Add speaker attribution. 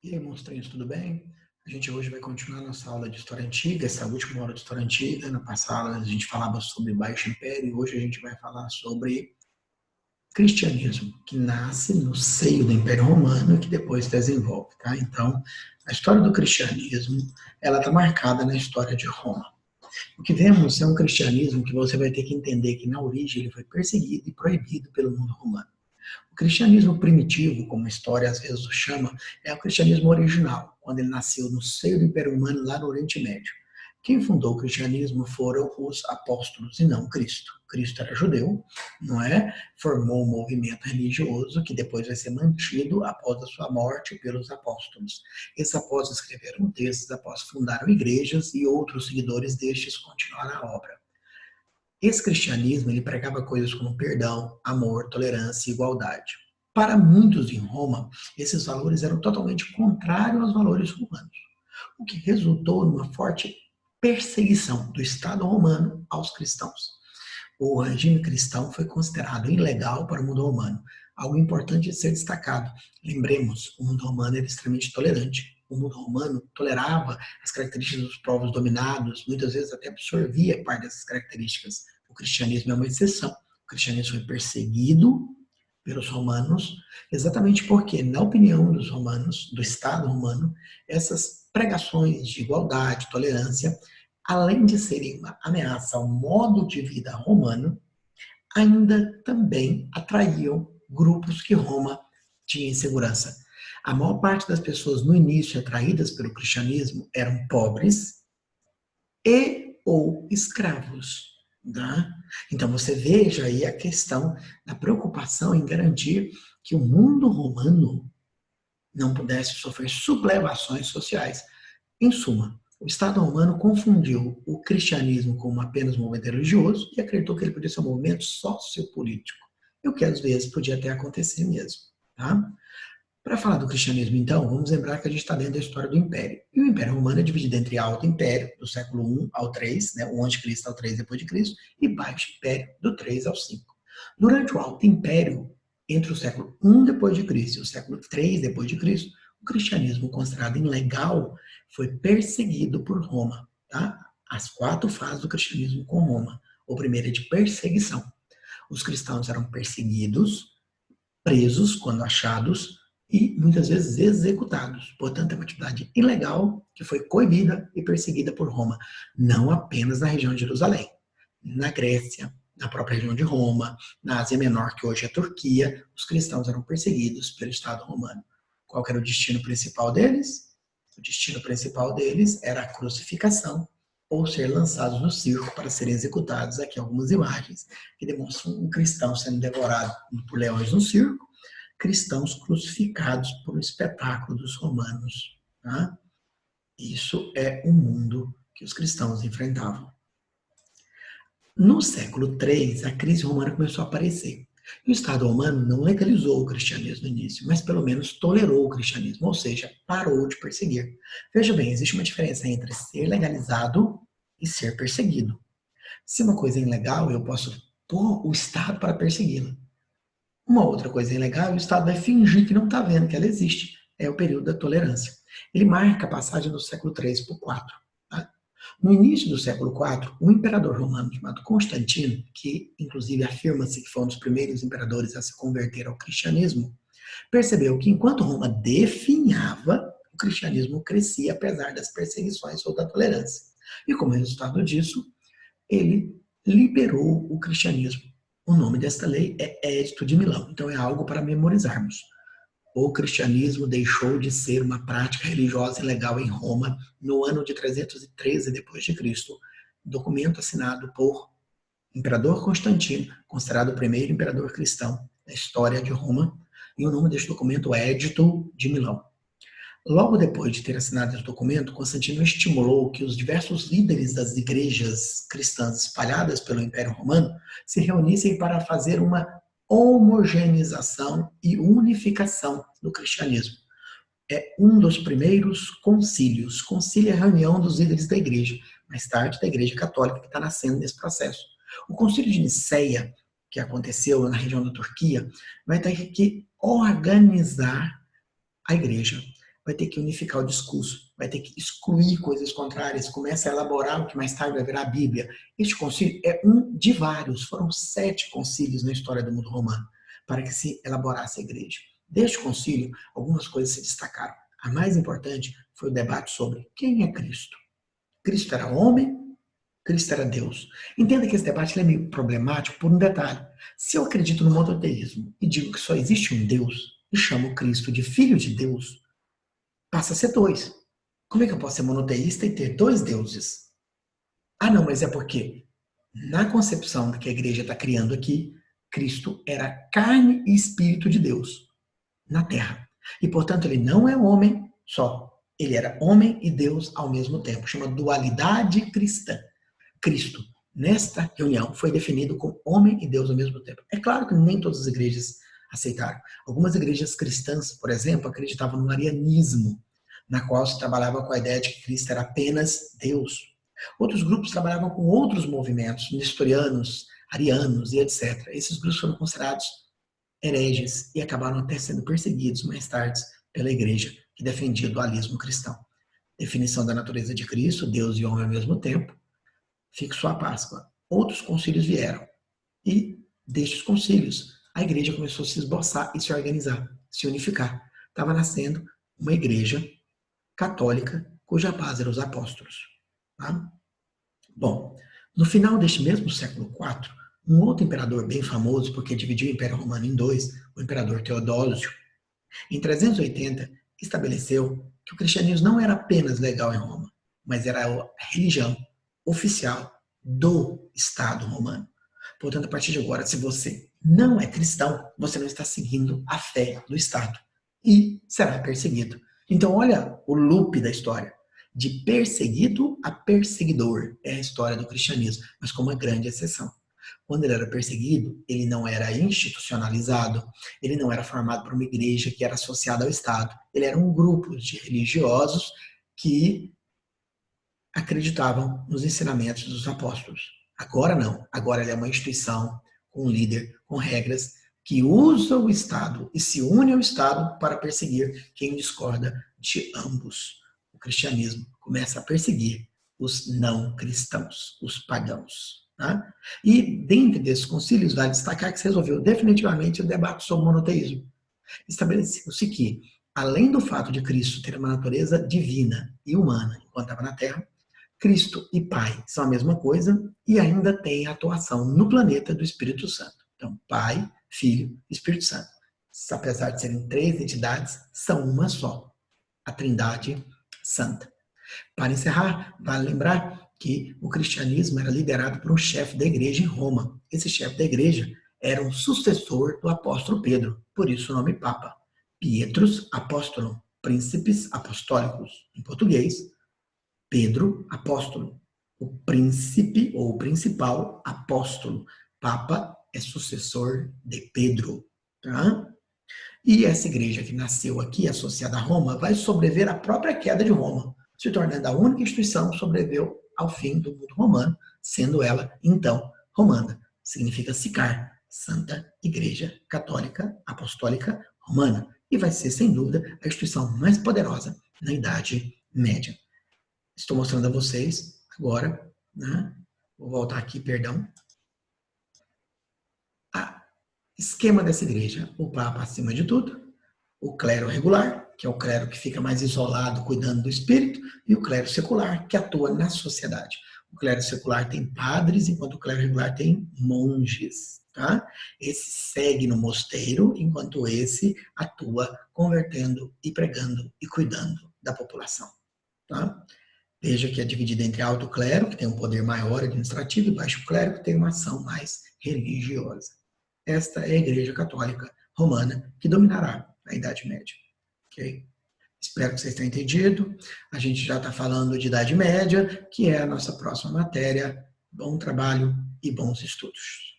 Speaker 1: E aí, monstrinhos, tudo bem? A gente hoje vai continuar nossa aula de História Antiga, essa última aula de História Antiga. Na passada a gente falava sobre Baixo Império e hoje a gente vai falar sobre cristianismo, que nasce no seio do Império Romano e que depois se desenvolve, tá? Então, a história do cristianismo, ela está marcada na história de Roma. O que vemos é um cristianismo que você vai ter que entender que na origem ele foi perseguido e proibido pelo mundo romano. O cristianismo primitivo, como a história às vezes o chama, é o cristianismo original, quando ele nasceu no seio do Império Romano lá no Oriente Médio. Quem fundou o cristianismo foram os apóstolos e não Cristo. Cristo era judeu, não é? Formou um movimento religioso que depois vai ser mantido após a sua morte pelos apóstolos. Esses apóstolos escreveram textos, apóstolos fundaram igrejas e outros seguidores destes continuaram a obra. Esse cristianismo, ele pregava coisas como perdão, amor, tolerância e igualdade. Para muitos em Roma, esses valores eram totalmente contrários aos valores romanos, o que resultou numa forte perseguição do Estado romano aos cristãos. O regime cristão foi considerado ilegal para o mundo romano, algo importante de ser destacado. Lembremos, o mundo romano era extremamente tolerante. O mundo romano tolerava as características dos povos dominados, muitas vezes até absorvia parte dessas características. O cristianismo é uma exceção. O cristianismo foi perseguido pelos romanos, exatamente porque, na opinião dos romanos, do Estado romano, essas pregações de igualdade, tolerância, além de serem uma ameaça ao modo de vida romano, ainda também atraíam grupos que Roma tinha insegurança. A maior parte das pessoas no início atraídas pelo cristianismo eram pobres e ou escravos. Tá? Então você veja aí a questão da preocupação em garantir que o mundo romano não pudesse sofrer sublevações sociais. Em suma, o Estado romano confundiu o cristianismo como apenas um movimento religioso e acreditou que ele podia ser um movimento sociopolítico, e o que às vezes podia até acontecer mesmo. Tá? Para falar do cristianismo, então, vamos lembrar que a gente está dentro da história do Império. E o Império Romano é dividido entre Alto Império, do século I ao 3, né, o Anticristo ao 3 depois de Cristo, e Baixo Império, do 3 ao 5. Durante o Alto Império, entre o século I depois de Cristo e o século 3 depois de Cristo, o cristianismo, considerado ilegal, foi perseguido por Roma. Tá? As 4 fases do cristianismo com Roma. O primeiro é de perseguição. Os cristãos eram perseguidos, presos quando achados e muitas vezes executados. Portanto, é uma atividade ilegal que foi coibida e perseguida por Roma, não apenas na região de Jerusalém, na Grécia, na própria região de Roma, na Ásia Menor, que hoje é a Turquia, os cristãos eram perseguidos pelo Estado romano. Qual era o destino principal deles? O destino principal deles era a crucificação ou ser lançados no circo para serem executados. Aqui algumas imagens que demonstram um cristão sendo devorado por leões no circo, cristãos crucificados por um espetáculo dos romanos. Tá? Isso é o mundo que os cristãos enfrentavam. No século III, a crise romana começou a aparecer. E o Estado romano não legalizou o cristianismo no início, mas pelo menos tolerou o cristianismo, ou seja, parou de perseguir. Veja bem, existe uma diferença entre ser legalizado e ser perseguido. Se uma coisa é ilegal, eu posso pôr o Estado para persegui-la. Uma outra coisa ilegal, o Estado vai fingir que não está vendo que ela existe. É o período da tolerância. Ele marca a passagem do século III para o IV. Tá? No início do século IV, um imperador romano chamado Constantino, que inclusive afirma-se que foi um dos primeiros imperadores a se converter ao cristianismo, percebeu que enquanto Roma definhava, o cristianismo crescia apesar das perseguições ou da tolerância. E como resultado disso, ele liberou o cristianismo. O nome desta lei é Edito de Milão, então é algo para memorizarmos. O cristianismo deixou de ser uma prática religiosa ilegal em Roma no ano de 313 d.C., documento assinado por Imperador Constantino, considerado o primeiro imperador cristão da história de Roma, e o nome deste documento é Edito de Milão. Logo depois de ter assinado esse documento, Constantino estimulou que os diversos líderes das igrejas cristãs espalhadas pelo Império Romano se reunissem para fazer uma homogeneização e unificação do cristianismo. É um dos primeiros concílios. Concílio é a reunião dos líderes da igreja, mais tarde da igreja católica, que está nascendo nesse processo. O concílio de Niceia, que aconteceu na região da Turquia, vai ter que organizar a igreja. vai ter que unificar o discurso, vai ter que excluir coisas contrárias, começa a elaborar o que mais tarde vai virar a Bíblia. Este concílio é um de vários, foram 7 concílios na história do mundo romano, para que se elaborasse a igreja. Deste concílio, algumas coisas se destacaram. A mais importante foi o debate sobre quem é Cristo. Cristo era homem, Cristo era Deus. Entenda que esse debate é meio problemático por um detalhe. Se eu acredito no monoteísmo e digo que só existe um Deus e chamo Cristo de Filho de Deus, passa a ser 2. Como é que eu posso ser monoteísta e ter 2 deuses? Ah, não, mas é porque na concepção que a igreja está criando aqui, Cristo era carne e espírito de Deus na terra. E, portanto, ele não é homem só. Ele era homem e Deus ao mesmo tempo. Chama dualidade cristã. Cristo, nesta reunião, foi definido como homem e Deus ao mesmo tempo. É claro que nem todas as igrejas aceitaram. Algumas igrejas cristãs, por exemplo, acreditavam no arianismo, na qual se trabalhava com a ideia de que Cristo era apenas Deus. Outros grupos trabalhavam com outros movimentos, nestorianos, arianos e etc. Esses grupos foram considerados hereges e acabaram até sendo perseguidos mais tarde pela igreja que defendia o dualismo cristão. Definição da natureza de Cristo, Deus e homem ao mesmo tempo, fixou a Páscoa. Outros concílios vieram e destes concílios a igreja começou a se esboçar e se organizar, se unificar. Estava nascendo uma igreja católica cuja base eram os apóstolos. Tá? Bom, no final deste mesmo século IV, um outro imperador bem famoso, porque dividiu o Império Romano em 2, o imperador Teodósio, em 380, estabeleceu que o cristianismo não era apenas legal em Roma, mas era a religião oficial do Estado romano. Portanto, a partir de agora, se você não é cristão, você não está seguindo a fé do Estado e será perseguido. Então, olha o loop da história. De perseguido a perseguidor é a história do cristianismo, mas com uma grande exceção. Quando ele era perseguido, ele não era institucionalizado, ele não era formado por uma igreja que era associada ao Estado. Ele era um grupo de religiosos que acreditavam nos ensinamentos dos apóstolos. Agora não. Agora ele é uma instituição com um líder, com regras, que usa o Estado e se une ao Estado para perseguir quem discorda de ambos. O cristianismo começa a perseguir os não cristãos, os pagãos. Tá? E dentre desses concílios, vale destacar que se resolveu definitivamente o debate sobre o monoteísmo. Estabeleceu-se que, além do fato de Cristo ter uma natureza divina e humana enquanto estava na Terra, Cristo e Pai são a mesma coisa e ainda tem a atuação no planeta do Espírito Santo. Então, Pai, Filho e Espírito Santo. Apesar de serem 3 entidades, são uma só. A Trindade Santa. Para encerrar, vale lembrar que o cristianismo era liderado por um chefe da igreja em Roma. Esse chefe da igreja era um sucessor do apóstolo Pedro, por isso o nome Papa. Pietrus Apóstolo, Príncipes Apostólicos. Em português, Pedro Apóstolo. O príncipe ou o principal apóstolo. Papa é sucessor de Pedro. Tá? E essa igreja que nasceu aqui, associada a Roma, vai sobreviver à própria queda de Roma, se tornando a única instituição que sobreviveu ao fim do mundo romano, sendo ela, então, romana. Significa SICAR, Santa Igreja Católica Apostólica Romana. E vai ser, sem dúvida, a instituição mais poderosa na Idade Média. Estou mostrando a vocês agora, né? Vou voltar aqui, perdão. Esquema dessa igreja: o Papa acima de tudo, o clero regular, que é o clero que fica mais isolado cuidando do espírito, e o clero secular, que atua na sociedade. O clero secular tem padres, enquanto o clero regular tem monges. Tá? Esse segue no mosteiro, enquanto esse atua convertendo e pregando e cuidando da população. Tá? Veja que é dividida entre alto clero, que tem um poder maior administrativo, e baixo clero, que tem uma ação mais religiosa. Esta é a Igreja Católica Romana que dominará a Idade Média. Okay? Espero que vocês tenham entendido. A gente já está falando de Idade Média, que é a nossa próxima matéria. Bom trabalho e bons estudos.